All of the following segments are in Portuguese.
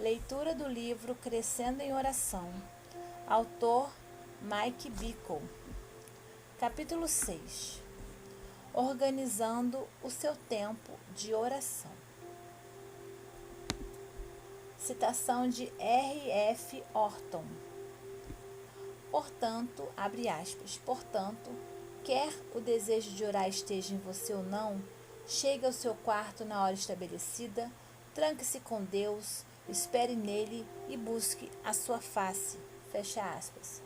Leitura do livro Crescendo em Oração. Autor Mike Bickle. Capítulo 6. Organizando o seu tempo de oração. Citação de R.F. Horton. Portanto, abre aspas, portanto, quer o desejo de orar esteja em você ou não, chegue ao seu quarto na hora estabelecida, tranque-se com Deus, espere nele e busque a sua face. Fecha aspas.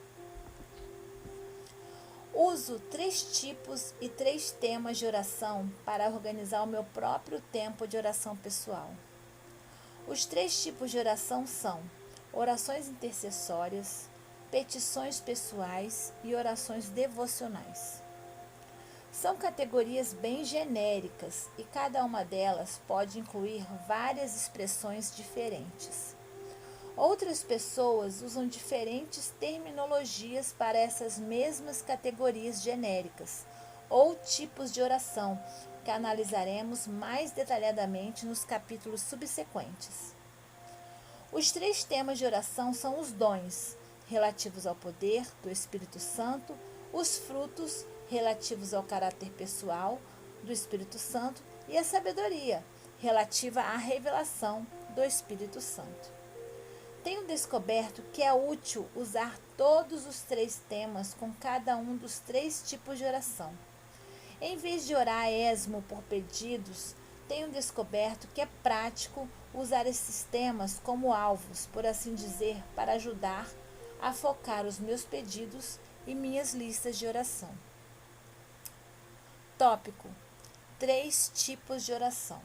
Uso 3 tipos e 3 temas de oração para organizar o meu próprio tempo de oração pessoal. Os 3 tipos de oração são orações intercessórias, petições pessoais e orações devocionais. São categorias bem genéricas e cada uma delas pode incluir várias expressões diferentes. Outras pessoas usam diferentes terminologias para essas mesmas categorias genéricas ou tipos de oração, que analisaremos mais detalhadamente nos capítulos subsequentes. Os 3 temas de oração são os dons, relativos ao poder do Espírito Santo, os frutos, relativos ao caráter pessoal do Espírito Santo, e a sabedoria, relativa à revelação do Espírito Santo. Tenho descoberto que é útil usar todos os 3 temas com cada um dos 3 tipos de oração. Em vez de orar a esmo por pedidos, tenho descoberto que é prático usar esses temas como alvos, por assim dizer, para ajudar a focar os meus pedidos e minhas listas de oração. Tópico: 3 tipos de oração.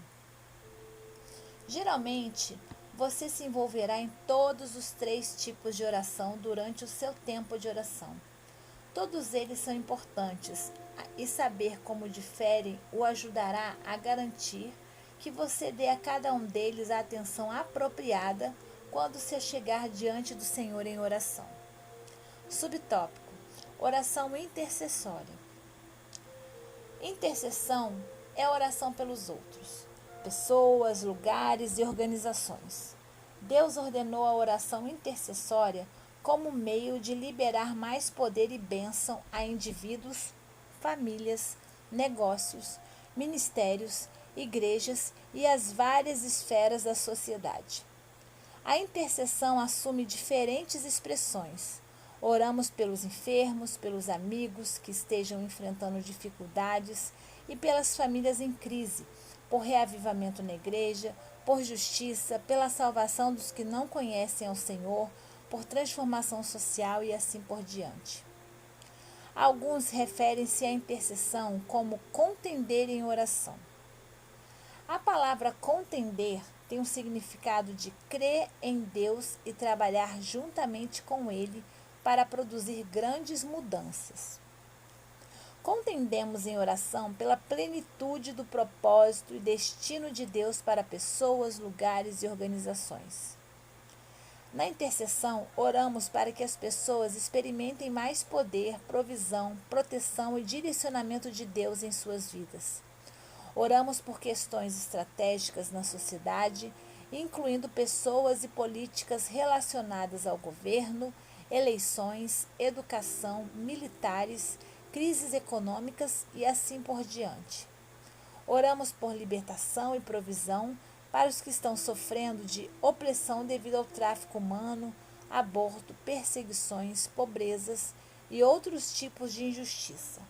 Geralmente, você se envolverá em todos os 3 tipos de oração durante o seu tempo de oração. Todos eles são importantes e saber como diferem o ajudará a garantir que você dê a cada um deles a atenção apropriada quando se chegar diante do Senhor em oração. Subtópico: oração intercessória. Intercessão é oração pelos outros, pessoas, lugares e organizações. Deus ordenou a oração intercessória como meio de liberar mais poder e bênção a indivíduos, famílias, negócios, ministérios, igrejas e as várias esferas da sociedade. A intercessão assume diferentes expressões. Oramos pelos enfermos, pelos amigos que estejam enfrentando dificuldades e pelas famílias em crise, por reavivamento na igreja, por justiça, pela salvação dos que não conhecem ao Senhor, por transformação social e assim por diante. Alguns referem-se à intercessão como contender em oração. A palavra contender tem um significado de crer em Deus e trabalhar juntamente com Ele para produzir grandes mudanças. Contendemos em oração pela plenitude do propósito e destino de Deus para pessoas, lugares e organizações. Na intercessão, oramos para que as pessoas experimentem mais poder, provisão, proteção e direcionamento de Deus em suas vidas. Oramos por questões estratégicas na sociedade, incluindo pessoas e políticas relacionadas ao governo, eleições, educação, militares, crises econômicas e assim por diante. Oramos por libertação e provisão para os que estão sofrendo de opressão devido ao tráfico humano, aborto, perseguições, pobrezas e outros tipos de injustiça.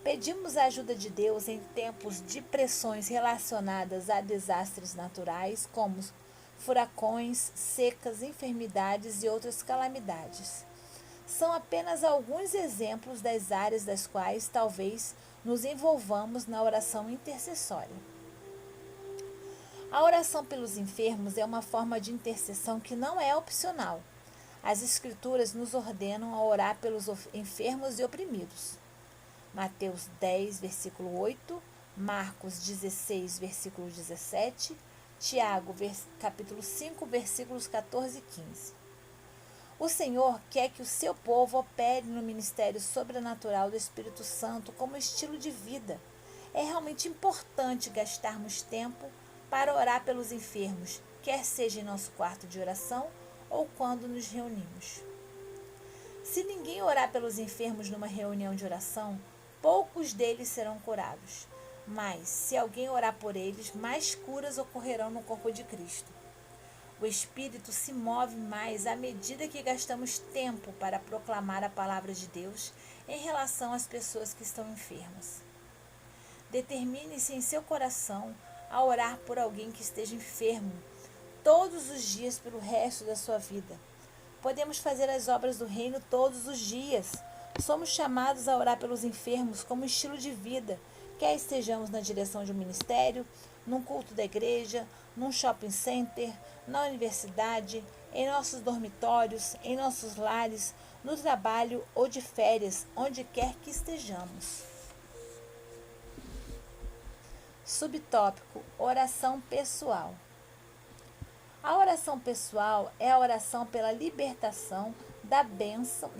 Pedimos a ajuda de Deus em tempos de pressões relacionadas a desastres naturais, como furacões, secas, enfermidades e outras calamidades. São apenas alguns exemplos das áreas das quais talvez nos envolvamos na oração intercessória. A oração pelos enfermos é uma forma de intercessão que não é opcional. As Escrituras nos ordenam a orar pelos enfermos e oprimidos. Mateus 10, versículo 8, Marcos 16, versículo 17, Tiago, capítulo 5, versículos 14 e 15. O Senhor quer que o seu povo opere no ministério sobrenatural do Espírito Santo como estilo de vida. É realmente importante gastarmos tempo para orar pelos enfermos, quer seja em nosso quarto de oração ou quando nos reunimos. Se ninguém orar pelos enfermos numa reunião de oração, poucos deles serão curados. Mas, se alguém orar por eles, mais curas ocorrerão no corpo de Cristo. O Espírito se move mais à medida que gastamos tempo para proclamar a palavra de Deus em relação às pessoas que estão enfermas. Determine-se em seu coração a orar por alguém que esteja enfermo todos os dias pelo resto da sua vida. Podemos fazer as obras do reino todos os dias. Somos chamados a orar pelos enfermos como estilo de vida, quer estejamos na direção de um ministério, num culto da igreja, num shopping center, na universidade, em nossos dormitórios, em nossos lares, no trabalho ou de férias, onde quer que estejamos. Subtópico: oração pessoal. A oração pessoal é a oração pela libertação da bênção.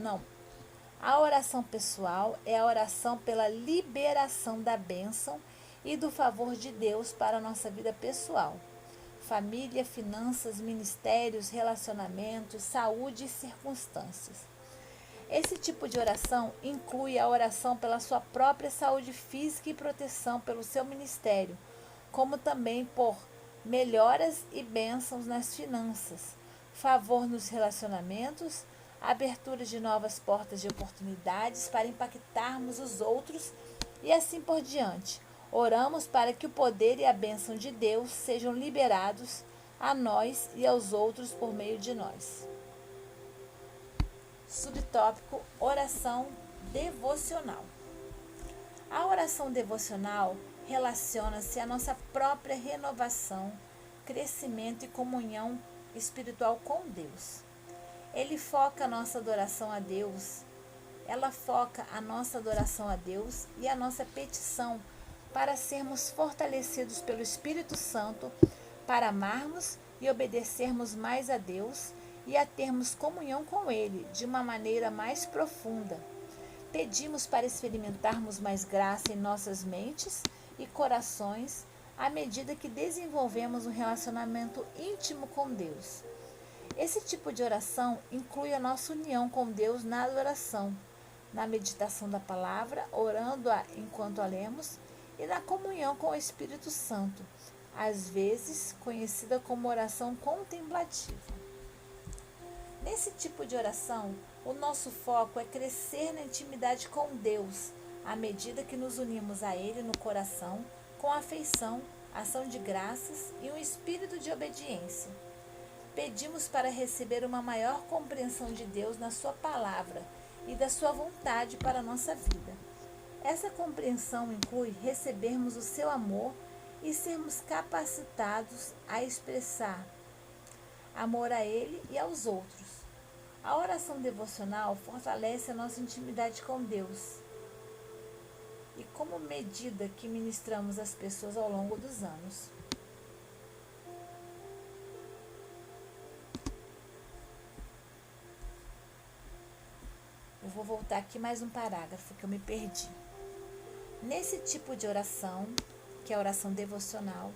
A oração pessoal é a oração pela liberação da bênção e do favor de Deus para a nossa vida pessoal. Família, finanças, ministérios, relacionamentos, saúde e circunstâncias. Esse tipo de oração inclui a oração pela sua própria saúde física e proteção pelo seu ministério, como também por melhoras e bênçãos nas finanças, favor nos relacionamentos, abertura de novas portas de oportunidades para impactarmos os outros e assim por diante. Oramos para que o poder e a bênção de Deus sejam liberados a nós e aos outros por meio de nós. Subtópico: oração devocional. A oração devocional relaciona-se à nossa própria renovação, crescimento e comunhão espiritual com Deus. Ela foca a nossa adoração a Deus e a nossa petição para sermos fortalecidos pelo Espírito Santo, para amarmos e obedecermos mais a Deus e a termos comunhão com Ele de uma maneira mais profunda. Pedimos para experimentarmos mais graça em nossas mentes e corações à medida que desenvolvemos um relacionamento íntimo com Deus. Esse tipo de oração inclui a nossa união com Deus na adoração, na meditação da palavra, orando-a enquanto a lemos, e na comunhão com o Espírito Santo, às vezes conhecida como oração contemplativa. Nesse tipo de oração, o nosso foco é crescer na intimidade com Deus, à medida que nos unimos a Ele no coração, com afeição, ação de graças e um espírito de obediência. Pedimos para receber uma maior compreensão de Deus na sua palavra e da sua vontade para a nossa vida. Essa compreensão inclui recebermos o seu amor e sermos capacitados a expressar amor a Ele e aos outros. A oração devocional fortalece a nossa intimidade com Deus e como medida que ministramos às pessoas ao longo dos anos. Eu vou voltar aqui mais um parágrafo que eu me perdi. Nesse tipo de oração, que é a oração devocional,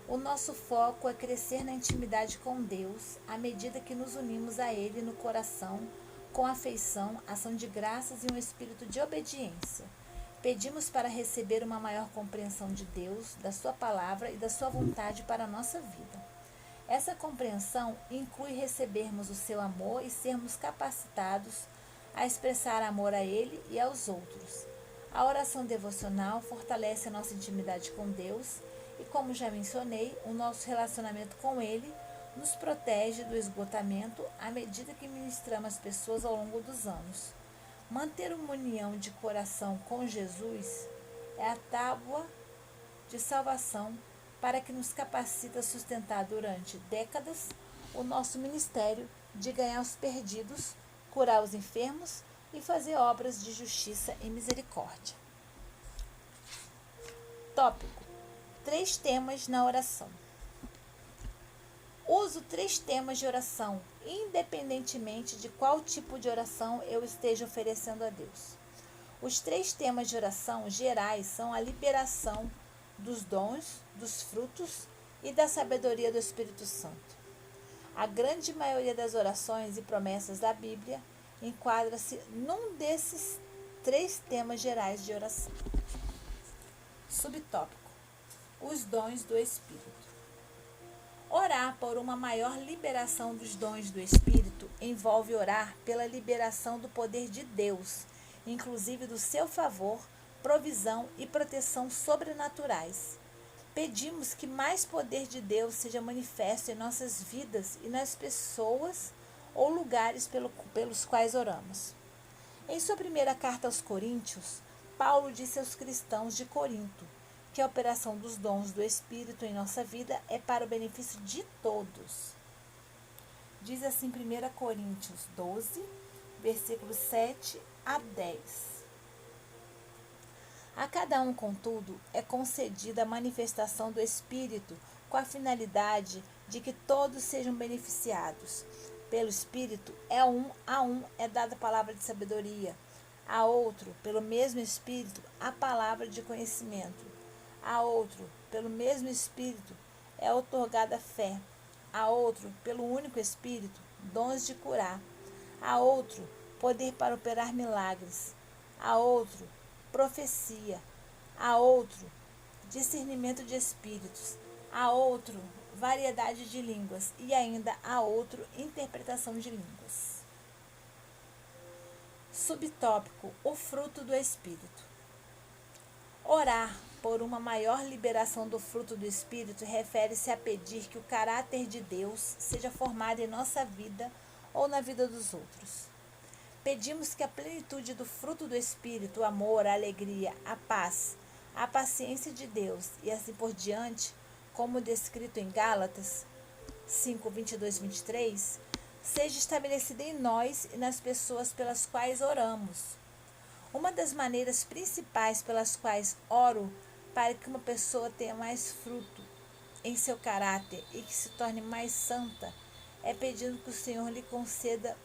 o nosso foco é crescer na intimidade com Deus à medida que nos unimos a Ele no coração, com afeição, ação de graças e um espírito de obediência. Pedimos para receber uma maior compreensão de Deus, da sua palavra e da sua vontade para a nossa vida. Essa compreensão inclui recebermos o seu amor e sermos capacitados a expressar amor a Ele e aos outros. A oração devocional fortalece a nossa intimidade com Deus e, como já mencionei, o nosso relacionamento com Ele nos protege do esgotamento à medida que ministramos as pessoas ao longo dos anos. Manter uma união de coração com Jesus é a tábua de salvação para que nos capacite a sustentar durante décadas o nosso ministério de ganhar os perdidos, curar os enfermos e fazer obras de justiça e misericórdia. Tópico: 3 temas na oração. Uso 3 temas de oração, independentemente de qual tipo de oração eu esteja oferecendo a Deus. Os 3 temas de oração gerais são a liberação dos dons, dos frutos e da sabedoria do Espírito Santo. A grande maioria das orações e promessas da Bíblia enquadra-se num desses três temas gerais de oração. Subtópico: os dons do Espírito. Orar por uma maior liberação dos dons do Espírito envolve orar pela liberação do poder de Deus, inclusive do seu favor, provisão e proteção sobrenaturais. Pedimos que mais poder de Deus seja manifesto em nossas vidas e nas pessoas ou lugares pelos quais oramos. Em sua primeira carta aos Coríntios, Paulo disse aos cristãos de Corinto que a operação dos dons do Espírito em nossa vida é para o benefício de todos. Diz assim 1 Coríntios 12, versículos 7 a 10. A cada um, contudo, é concedida a manifestação do Espírito com a finalidade de que todos sejam beneficiados. Pelo Espírito, a um é dada a palavra de sabedoria, a outro, pelo mesmo Espírito, a palavra de conhecimento. A outro, pelo mesmo Espírito, é outorgada fé. A outro, pelo único Espírito, dons de curar. A outro, poder para operar milagres. A outro, profecia. A outro, discernimento de espíritos. A outro, variedade de línguas. E ainda a outro, interpretação de línguas. Subtópico: o fruto do Espírito. Orar por uma maior liberação do fruto do Espírito refere-se a pedir que o caráter de Deus seja formado em nossa vida ou na vida dos outros. Pedimos que a plenitude do fruto do Espírito, o amor, a alegria, a paz, a paciência de Deus e assim por diante, como descrito em Gálatas 5, 22, 23, seja estabelecida em nós e nas pessoas pelas quais oramos. Uma das maneiras principais pelas quais oro para que uma pessoa tenha mais fruto em seu caráter e que se torne mais santa é pedindo que o Senhor lhe conceda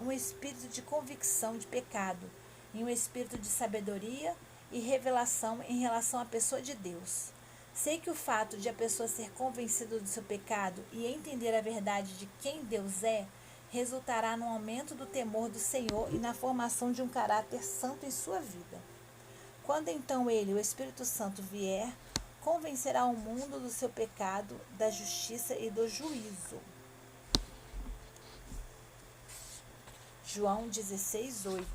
um espírito de convicção de pecado e um espírito de sabedoria e revelação em relação à pessoa de Deus. Sei que o fato de a pessoa ser convencida do seu pecado e entender a verdade de quem Deus é resultará no aumento do temor do Senhor e na formação de um caráter santo em sua vida. Quando então ele, o Espírito Santo, vier, convencerá o mundo do seu pecado, da justiça e do juízo. João 16, 8.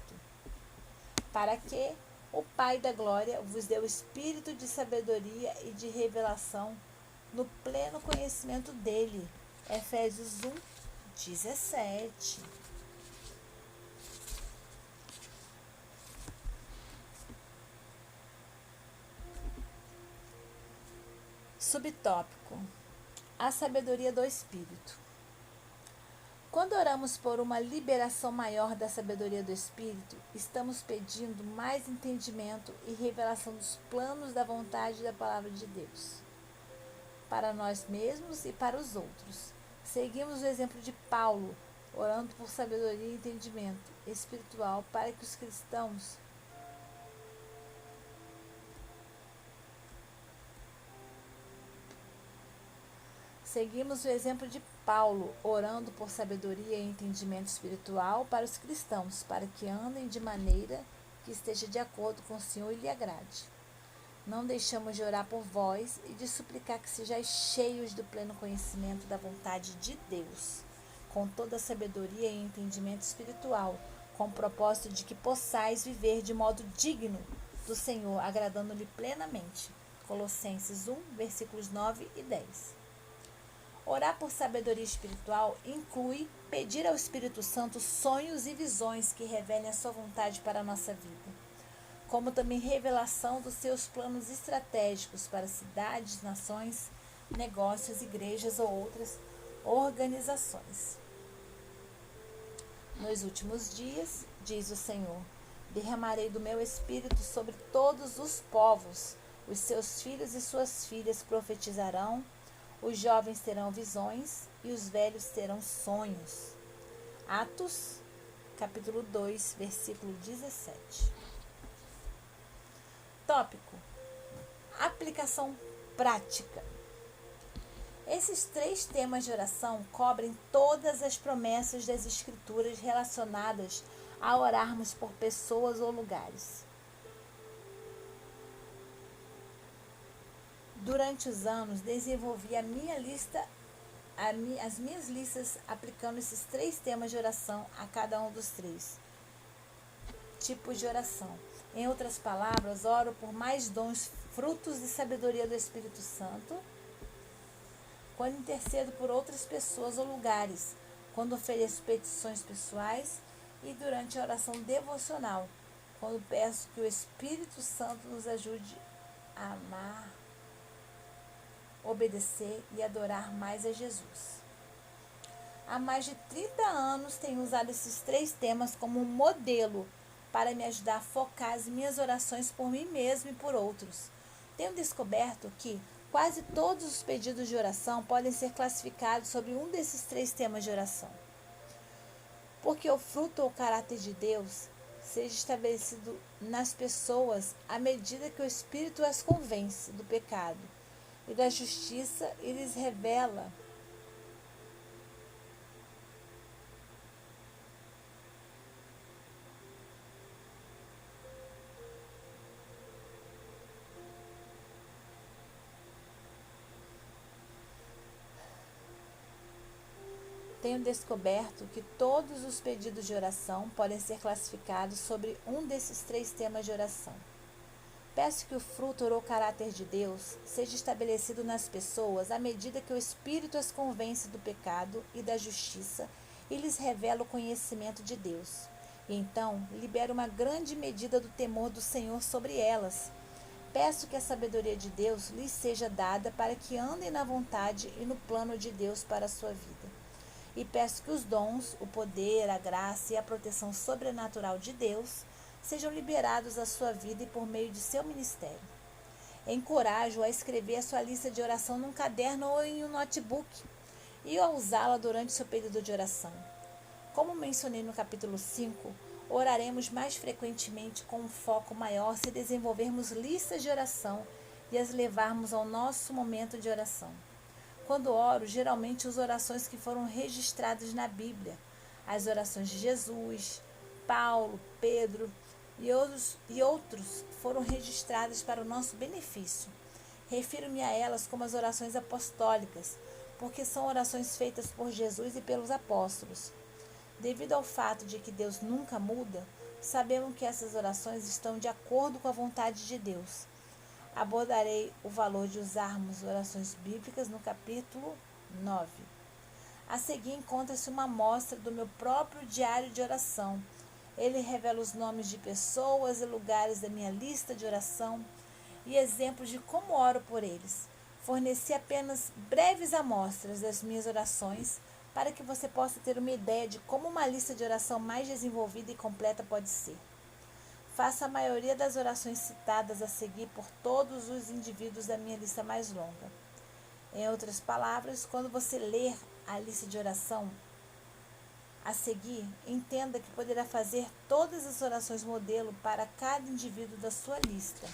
Para que o Pai da glória vos dê o espírito de sabedoria e de revelação no pleno conhecimento dele. Efésios 1, 17. Subtópico: a sabedoria do Espírito. Quando oramos por uma liberação maior da sabedoria do Espírito, estamos pedindo mais entendimento e revelação dos planos da vontade da palavra de Deus, para nós mesmos e para os outros. Seguimos o exemplo de Paulo, orando por sabedoria e entendimento espiritual para que os cristãos Seguimos o exemplo de Paulo, orando por sabedoria e entendimento espiritual para os cristãos, para que andem de maneira que esteja de acordo com o Senhor e lhe agrade. Não deixamos de orar por vós e de suplicar que sejais cheios do pleno conhecimento da vontade de Deus, com toda a sabedoria e entendimento espiritual, com o propósito de que possais viver de modo digno do Senhor, agradando-lhe plenamente. Colossenses 1, versículos 9 e 10. Orar por sabedoria espiritual inclui pedir ao Espírito Santo sonhos e visões que revelem a sua vontade para a nossa vida, como também revelação dos seus planos estratégicos para cidades, nações, negócios, igrejas ou outras organizações. Nos últimos dias, diz o Senhor, derramarei do meu espírito sobre todos os povos. Os seus filhos e suas filhas profetizarão, os jovens terão visões e os velhos terão sonhos. Atos, capítulo 2, versículo 17. Tópico: aplicação prática. Esses 3 temas de oração cobrem todas as promessas das Escrituras relacionadas a orarmos por pessoas ou lugares. Durante os anos, desenvolvi as minhas listas aplicando esses 3 temas de oração a cada um dos 3 tipos de oração. Em outras palavras, oro por mais dons, frutos de sabedoria do Espírito Santo, quando intercedo por outras pessoas ou lugares, quando ofereço petições pessoais e durante a oração devocional, quando peço que o Espírito Santo nos ajude a amar, obedecer e adorar mais a Jesus. Há mais de 30 anos tenho usado esses 3 temas como um modelo para me ajudar a focar as minhas orações por mim mesmo e por outros. Tenho descoberto que quase todos os pedidos de oração podem ser classificados sobre um desses 3 temas de oração. Porque o fruto ou caráter de Deus seja estabelecido nas pessoas à medida que o Espírito as convence do pecado e da justiça e lhes revela Tenho descoberto que todos os pedidos de oração podem ser classificados sobre um desses 3 temas de oração. Peço que o fruto ou caráter de Deus seja estabelecido nas pessoas à medida que o Espírito as convence do pecado e da justiça e lhes revela o conhecimento de Deus. E então libera uma grande medida do temor do Senhor sobre elas. Peço que a sabedoria de Deus lhes seja dada para que andem na vontade e no plano de Deus para a sua vida. E peço que os dons, o poder, a graça e a proteção sobrenatural de Deus sejam liberados à sua vida e por meio de seu ministério. Encorajo-o a escrever a sua lista de oração num caderno ou em um notebook e a usá-la durante seu período de oração. Como mencionei no capítulo 5, oraremos mais frequentemente com um foco maior se desenvolvermos listas de oração e as levarmos ao nosso momento de oração. Quando oro, geralmente uso orações que foram registradas na Bíblia, as orações de Jesus, Paulo, Pedro e outros foram registradas para o nosso benefício. Refiro-me a elas como as orações apostólicas, porque são orações feitas por Jesus e pelos apóstolos. Devido ao fato de que Deus nunca muda, sabemos que essas orações estão de acordo com a vontade de Deus. Abordarei o valor de usarmos orações bíblicas no capítulo 9. A seguir encontra-se uma amostra do meu próprio diário de oração. Ele revela os nomes de pessoas e lugares da minha lista de oração e exemplos de como oro por eles. Forneci apenas breves amostras das minhas orações para que você possa ter uma ideia de como uma lista de oração mais desenvolvida e completa pode ser. Faço a maioria das orações citadas a seguir por todos os indivíduos da minha lista mais longa. Em outras palavras, quando você ler a lista de oração a seguir, entenda que poderá fazer todas as orações modelo para cada indivíduo da sua lista.